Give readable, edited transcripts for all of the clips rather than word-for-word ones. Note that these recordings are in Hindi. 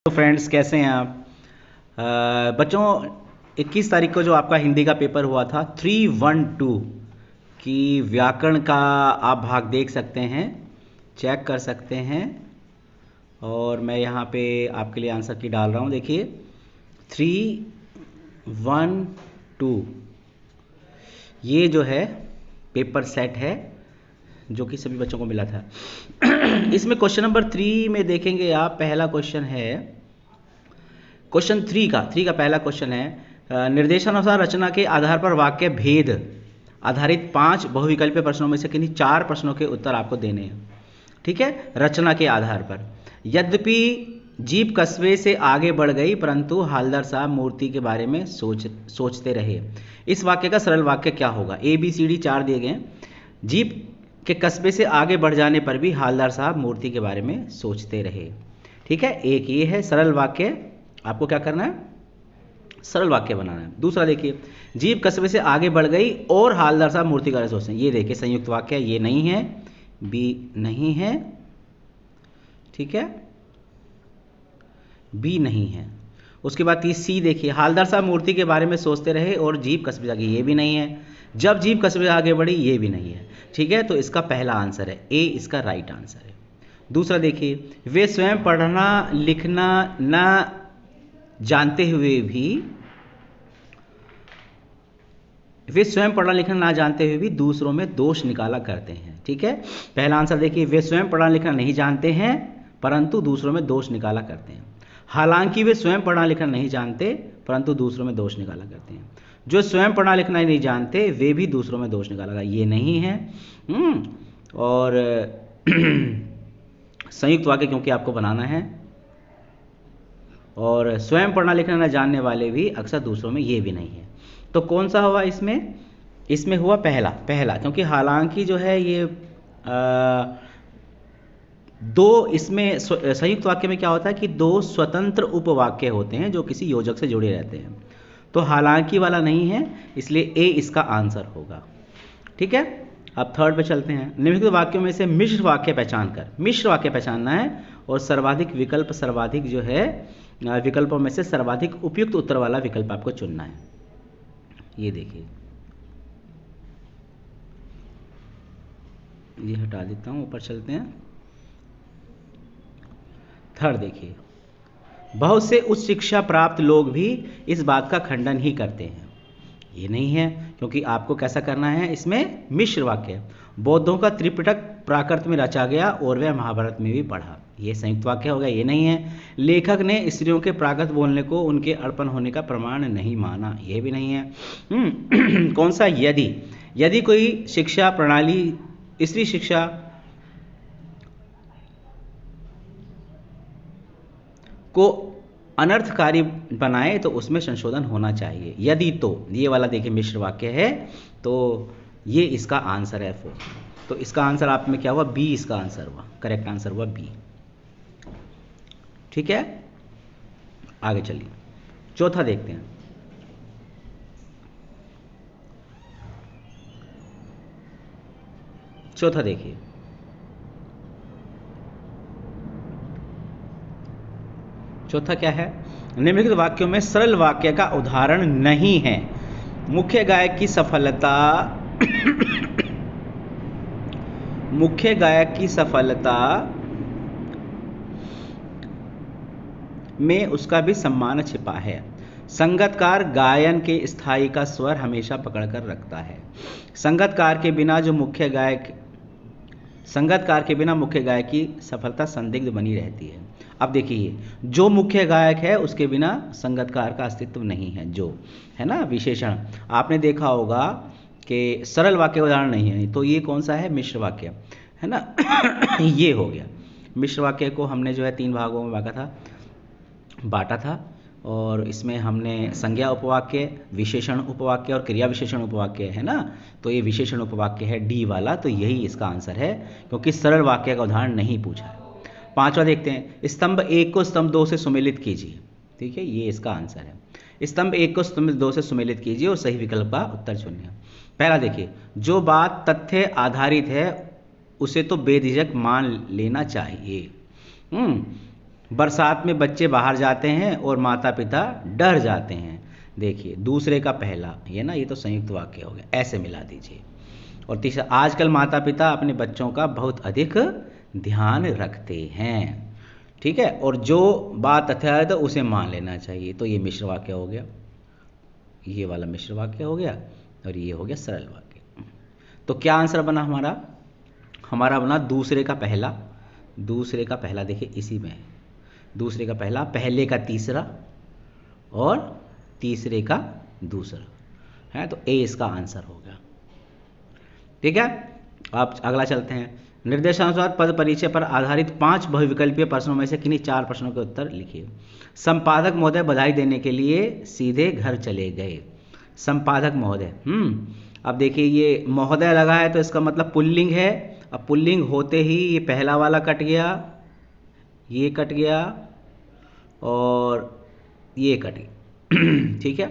तो फ्रेंड्स, कैसे हैं आप? बच्चों, 21 तारीख को जो आपका हिंदी का पेपर हुआ था 312 की व्याकरण का आप भाग देख सकते हैं, चेक कर सकते हैं। और मैं यहाँ पे आपके लिए आंसर की डाल रहा हूँ। देखिए 312 ये जो है पेपर सेट है जो कि सभी बच्चों को मिला था। इसमें क्वेश्चन नंबर 3 में देखेंगे आप, पहला क्वेश्चन है, क्वेश्चन 3 का पहला क्वेश्चन है, निर्देशानुसार रचना के आधार पर वाक्य भेद आधारित 5 बहुविकल्पीय प्रश्नों में से किन्हीं 4 प्रश्नों के उत्तर आपको देने हैं। ठीक है, रचना के आधार पर। यद्यपि जीप कस्बे से आगे बढ़ गई परंतु हालदार साहब मूर्ति के बारे में सोचते रहे। इस वाक्य का सरल वाक्य क्या होगा? ए बी सी डी 4 दिए गए। जीप के कस्बे से आगे बढ़ जाने पर भी हालदार साहब मूर्ति के बारे में सोचते रहे। ठीक है, एक ये है सरल वाक्य। आपको क्या करना है? सरल वाक्य बनाना है। दूसरा देखिए, जीप कस्बे से आगे बढ़ गई और हालदार साहब मूर्ति के बारे में सोचते हैं। ये देखिए संयुक्त वाक्य, ये नहीं है, बी नहीं है, ठीक है, बी नहीं है। उसके बाद सी देखिए, हालदार साहब मूर्ति के बारे में सोचते रहे और जीप कस्बे से आगे, ये भी नहीं है। जब जीप कस्बे से आगे बढ़ी, ये भी नहीं है। ठीक है, तो इसका पहला आंसर है ए, इसका राइट आंसर है। दूसरा देखिए, वे स्वयं पढ़ना लिखना न जानते हुए भी दूसरों में दोष निकाला करते हैं। ठीक है, पहला आंसर देखिए, वे स्वयं पढ़ना लिखना नहीं जानते हैं परंतु दूसरों में दोष निकाला करते हैं। हालांकि वे स्वयं पढ़ना लिखना नहीं जानते परंतु दूसरों में दोष निकाला करते हैं। जो स्वयं पढ़ना लिखना नहीं जानते वे भी दूसरों में दोष निकाला करते हैं। ये नहीं है। और संयुक्त वाक्य क्योंकि आपको बनाना है। और स्वयं पढ़ना लिखना न जानने वाले भी अक्सर दूसरों में, ये भी नहीं है। तो कौन सा हुआ इसमें? इसमें हुआ पहला, क्योंकि हालांकि जो है ये दो, इसमें संयुक्त वाक्य में क्या होता है कि दो स्वतंत्र उपवाक्य होते हैं जो किसी योजक से जुड़े रहते हैं। तो हालांकि वाला नहीं है, इसलिए ए इसका आंसर होगा। ठीक है, अब थर्ड पे चलते हैं। निम्नलिखित वाक्यों में से मिश्र वाक्य पहचानना है और सर्वाधिक विकल्प, सर्वाधिक जो है विकल्पों में से सर्वाधिक उपयुक्त उत्तर वाला विकल्प आपको चुनना है। ये देखिए, ये हटा देता हूं, ऊपर चलते हैं। थर्ड देखिए, बहुत से उच्च शिक्षा प्राप्त लोग भी इस बात का खंडन ही करते हैं। ये नहीं है, क्योंकि आपको कैसा करना है इसमें? मिश्र वाक्य। बौद्धों का त्रिपिटक प्राकृत में रचा गया और वह महाभारत में भी पढ़ा। ये संयुक्त वाक्य होगा, ये नहीं है। लेखक ने स्त्रियों के प्राकृत बोलने को उनके अर्पण होने का प्रमाण नहीं माना। ये भी नहीं है। कौन सा? यदि कोई शिक्षा प्रणाली स्त्री शिक्षा को अनर्थकारी बनाए तो उसमें संशोधन होना चाहिए। यदि तो, ये वाला देखिए मिश्र वाक्य है, तो ये इसका आंसर है 4। तो इसका आंसर आप में क्या हुआ? बी इसका आंसर हुआ, करेक्ट आंसर हुआ बी। ठीक है, आगे चलिए, चौथा देखते हैं। चौथा देखिए, चौथा क्या है? निम्नलिखित वाक्यों में सरल वाक्य का उदाहरण नहीं है। मुख्य गायक की सफलता में उसका भी सम्मान छिपा है। संगतकार गायन के स्थायी का स्वर हमेशा पकड़कर रखता है। संगतकार के बिना मुख्य गायक की सफलता संदिग्ध बनी रहती है। अब देखिए, जो मुख्य गायक है उसके बिना संगतकार का अस्तित्व नहीं है, जो है ना विशेषण। आपने देखा होगा कि सरल वाक्य उदाहरण नहीं है, तो ये कौन सा है? मिश्र वाक्य, है ना। ये हो गया। मिश्र वाक्य को हमने जो है 3 भागों में बांटा था और इसमें हमने संज्ञा उपवाक्य, विशेषण उपवाक्य और क्रिया विशेषण उपवाक्य, है ना। तो ये विशेषण उपवाक्य है डी वाला, तो यही इसका आंसर है, क्योंकि सरल वाक्य का उदाहरण नहीं पूछा है। 5वां देखते हैं, स्तंभ 1 को स्तंभ 2 से सुमेलित कीजिए। ठीक है, ये इसका आंसर है। स्तंभ 1 को स्तंभ 2 से सुमेलित कीजिए और सही विकल्प का उत्तर चुनिए। पहला देखिए, जो बात तथ्य आधारित है उसे तो बेझिझक मान लेना चाहिए। बरसात में बच्चे बाहर जाते हैं और माता पिता डर जाते हैं। देखिए दूसरे का पहला, ये ना, ये तो संयुक्त वाक्य हो गया, ऐसे मिला दीजिए। और तीसरा, आजकल माता पिता अपने बच्चों का बहुत अधिक ध्यान रखते हैं। ठीक है, और जो बात तथ्य है तो उसे मान लेना चाहिए। तो ये मिश्र वाक्य हो गया, ये वाला मिश्र वाक्य हो गया, और ये हो गया सरल वाक्य। तो क्या आंसर बना हमारा? हमारा बना दूसरे का पहला। दूसरे का पहला देखिए इसी में है, दूसरे का पहला, पहले का तीसरा और तीसरे का दूसरा है, तो ए इसका आंसर हो गया। ठीक है, आप अगला चलते हैं। निर्देशानुसार पद परिचय पर आधारित 5 बहुविकल्पीय प्रश्नों में से किन्हीं 4 प्रश्नों के उत्तर लिखिए। संपादक महोदय बधाई देने के लिए सीधे घर चले गए। संपादक महोदय, अब देखिए ये महोदय लगा है तो इसका मतलब पुल्लिंग है। अब पुल्लिंग होते ही ये पहला वाला कट गया, ये कट गया और ये कट गया। ठीक है,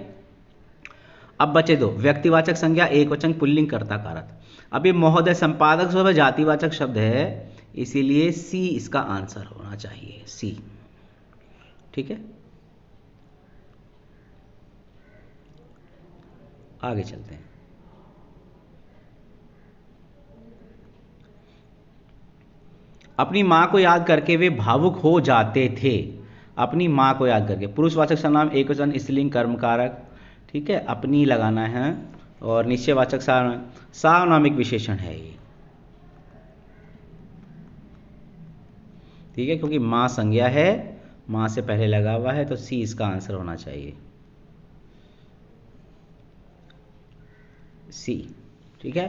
अब बचे 2, व्यक्तिवाचक संज्ञा, एकवचन, पुल्लिंग, कर्ता कारक। अब ये महोदय संपादक शब्द जातिवाचक शब्द है, इसीलिए सी इसका आंसर होना चाहिए, सी। ठीक है, आगे चलते हैं। अपनी मां को याद करके वे भावुक हो जाते थे। अपनी मां को याद करके, पुरुषवाचक सर्वनाम, एकवचन, स्त्रीलिंग, कर्मकारक। ठीक है, अपनी लगाना है, और निश्चयवाचक सार्वनामिक विशेषण है ये। ठीक है, क्योंकि मां संज्ञा है, मां से पहले लगा हुआ है, तो सी इसका आंसर होना चाहिए, सी। ठीक है,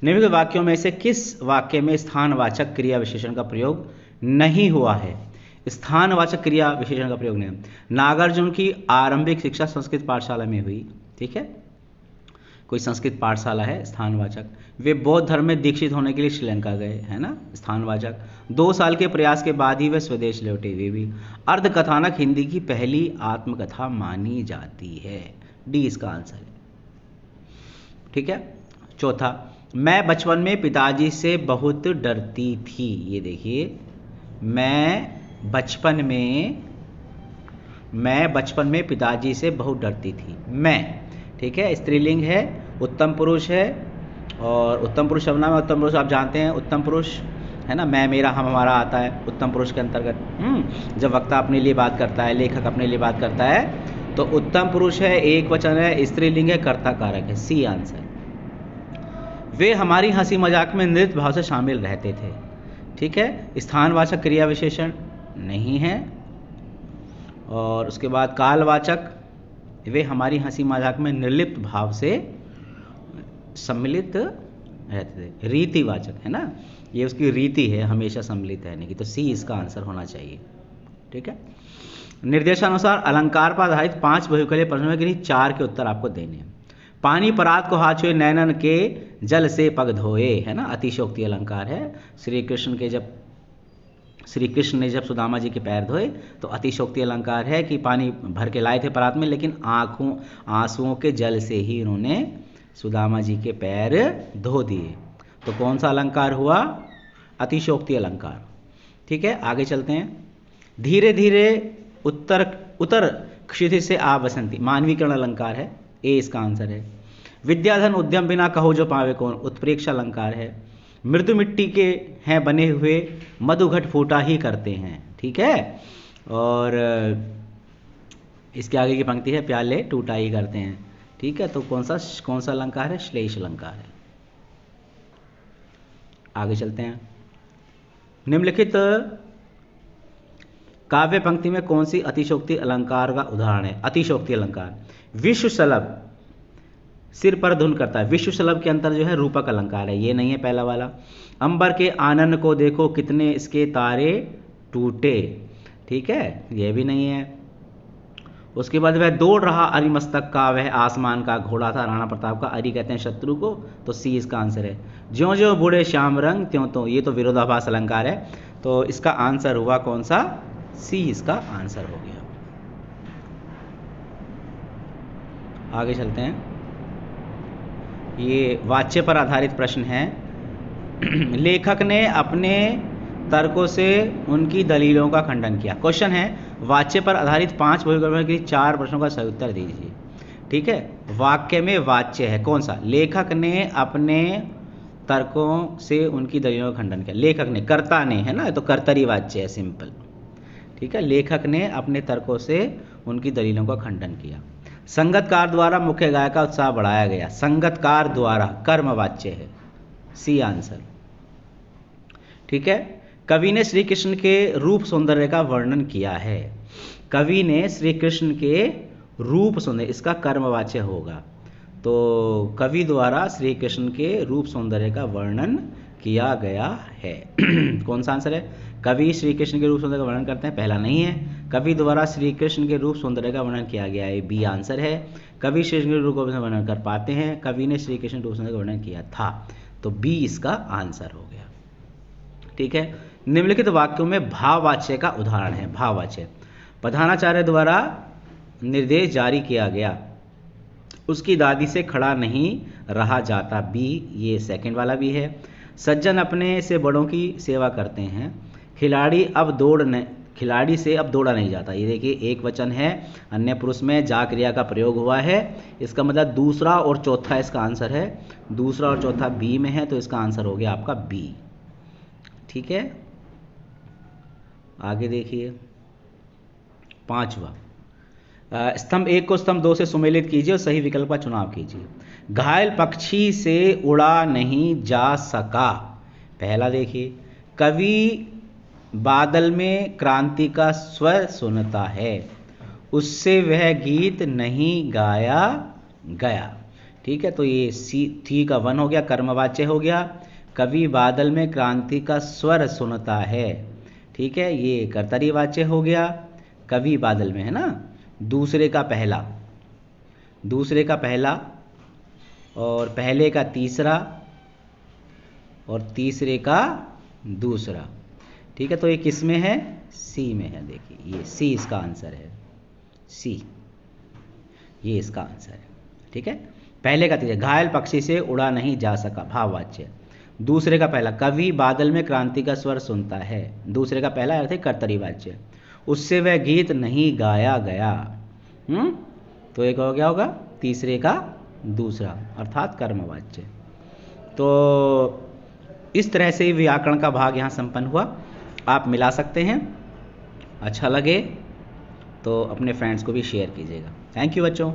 निम्नलिखित वाक्यों में से किस वाक्य में स्थानवाचक क्रिया विशेषण का प्रयोग नहीं हुआ है? स्थानवाचक क्रिया विशेषण का प्रयोग नहीं। नागार्जुन की आरंभिक शिक्षा संस्कृत पाठशाला में हुई। ठीक है, कोई संस्कृत पाठशाला है, स्थानवाचक। वे बौद्ध धर्म में दीक्षित होने के लिए श्रीलंका गए, है ना, स्थानवाचक। 2 साल के प्रयास के बाद ही वे स्वदेश लौटे, वे भी। अर्धकथानक हिंदी की पहली आत्मकथा मानी जाती है, डी इसका आंसर है। ठीक है, चौथा, मैं बचपन में पिताजी से बहुत डरती थी। ये देखिए, मैं बचपन में पिताजी से बहुत डरती थी, मैं। ठीक है, स्त्रीलिंग है, उत्तम पुरुष है, और उत्तम पुरुष सर्वनाम है। उत्तम पुरुष आप जानते हैं, उत्तम पुरुष है ना, मैं, मेरा, हम, हमारा आता है उत्तम पुरुष के अंतर्गत। जब वक्ता अपने लिए बात करता है, लेखक अपने लिए बात करता है, तो उत्तम पुरुष है, एक वचन है, स्त्रीलिंग है, कर्ता कारक है, सी आंसर। वे हमारी हंसी मजाक में नृत्य भाव से शामिल रहते थे। ठीक है, स्थानवाचक क्रिया विशेषण नहीं है। और उसके बाद कालवाचक, वे हमारी हंसी मजाक में निर्लिप्त भाव से सम्मिलित रहते थे। रीतिवाचक है ना, ये उसकी रीति है हमेशा सम्मिलित रहने की, तो सी इसका आंसर होना चाहिए। ठीक है, निर्देशानुसार अलंकार पर आधारित 5 बहुविकल्पीय प्रश्नों में किन्हीं 4 के उत्तर आपको देने हैं। पानी परात को हाथ छुए नैनन के जल से पग धोए, है ना, अतिशयोक्ति अलंकार है। श्री कृष्ण ने जब सुदामा जी के पैर धोए, तो अतिशयोक्ति अलंकार है कि पानी भर के लाए थे परात में, लेकिन आंसुओं के जल से ही उन्होंने सुदामा जी के पैर धो दिए। तो कौन सा अलंकार हुआ? अतिशयोक्ति अलंकार। ठीक है, आगे चलते हैं। धीरे धीरे उतर क्षितिज से आ बसंती, मानवीकरण अलंकार है, ए इसका आंसर है। विद्याधन उद्यम बिना कहो जो पावे कौन, उत्प्रेक्षा अलंकार है। मृदु मिट्टी के हैं बने हुए, मधुघट फूटा ही करते हैं। ठीक है, और इसके आगे की पंक्ति है, प्याले टूटा ही करते हैं। ठीक है, तो कौन सा अलंकार है? श्लेष अलंकार है। आगे चलते हैं। निम्नलिखित काव्य पंक्ति में कौन सी अतिशयोक्ति अलंकार का उदाहरण है? अतिशयोक्ति अलंकार, विश्वशलभ, सिर पर धुन करता है। विश्वशलभ के अंतर जो है रूपक अलंकार है, ये नहीं है पहला वाला। अंबर के आनन को देखो कितने इसके तारे टूटे, ठीक है, ये भी नहीं है। उसके बाद वह दौड़ रहा अरिमस्तक का, वह आसमान का घोड़ा था। राणा प्रताप का अरि कहते हैं शत्रु को, तो सी इसका आंसर है। ज्यों ज्यों बूढ़े श्याम रंग त्यों तो, ये तो विरोधाभास अलंकार है, तो इसका आंसर हुआ कौन सा? सी इसका आंसर हो गया। आगे चलते हैं। ये वाच्य पर आधारित प्रश्न है। लेखक ने अपने तर्कों से उनकी दलीलों का खंडन किया। क्वेश्चन है वाच्य पर आधारित 5 बहुविकल्पीय के 4 प्रश्नों का सही उत्तर दीजिए। ठीक है, वाक्य में वाच्य है कौन सा? लेखक ने अपने तर्कों से उनकी दलीलों का खंडन किया। लेखक ने, कर्ता ने, है ना, तो कर्तरी वाच्य है, सिंपल। ठीक है, लेखक ने अपने तर्कों से उनकी दलीलों का खंडन किया। संगतकार द्वारा मुख्य गायक का उत्साह बढ़ाया गया। संगतकार द्वारा कर्म वाच्य है, सी आंसर। ठीक है, कवि ने श्री कृष्ण के रूप सौंदर्य का वर्णन किया है। कवि ने श्री कृष्ण के रूप सौंदर्य, इसका कर्मवाच्य होगा। तो कवि द्वारा श्री कृष्ण के रूप सौंदर्य का वर्णन किया गया है। कौन सा आंसर है? कवि श्री कृष्ण के रूप सौंदर्य का वर्णन करते हैं, पहला नहीं है। कवि द्वारा श्री कृष्ण के रूप सौंदर्य का वर्णन किया गया है, बी आंसर है। कवि श्री कृष्ण के रूप का वर्णन कर पाते हैं, कवि ने श्री कृष्ण रूप सौंदर्य का वर्णन किया था, तो बी इसका आंसर हो गया। ठीक है, निम्नलिखित वाक्यों में भाववाच्य का उदाहरण है। भाववाच्य, प्रधानाचार्य द्वारा निर्देश जारी किया गया, उसकी दादी से खड़ा नहीं रहा जाता, बी, ये सेकंड वाला भी है। सज्जन अपने से बड़ों की सेवा करते हैं। खिलाड़ी से अब दौड़ा नहीं जाता, ये देखिए एक वचन है, अन्य पुरुष में जा क्रिया का प्रयोग हुआ है, इसका मतलब दूसरा और चौथा इसका आंसर है। दूसरा और चौथा बी में है, तो इसका आंसर हो गया आपका बी। ठीक है, आगे देखिए 5वां, स्तंभ 1 को स्तंभ 2 से सुमेलित कीजिए और सही विकल्प का चुनाव कीजिए। घायल पक्षी से उड़ा नहीं जा सका, पहला देखिए, कवि बादल में क्रांति का स्वर सुनता है, उससे वह गीत नहीं गाया गया। ठीक है, तो ये सी का 1 हो गया, कर्मवाच्य हो गया। कवि बादल में क्रांति का स्वर सुनता है, ठीक है, ये कर्तरी वाच्य हो गया। कवि बादल में, है ना, दूसरे का पहला और पहले का तीसरा और तीसरे का दूसरा। ठीक है, तो ये किस में है? सी में है। देखिए ये सी इसका आंसर है, सी, ये इसका आंसर है। ठीक है, पहले का तीसरा, घायल पक्षी से उड़ा नहीं जा सका, भाववाच्य। दूसरे का पहला, कवि बादल में क्रांति का स्वर सुनता है, दूसरे का पहला अर्थ है कर्तरी वाच्य। उससे वह गीत नहीं गाया गया, तो एक हो गया होगा तीसरे का दूसरा, अर्थात कर्मवाच्य। तो इस तरह से व्याकरण का भाग यहाँ संपन्न हुआ। आप मिला सकते हैं, अच्छा लगे तो अपने फ्रेंड्स को भी शेयर कीजिएगा। थैंक यू बच्चों।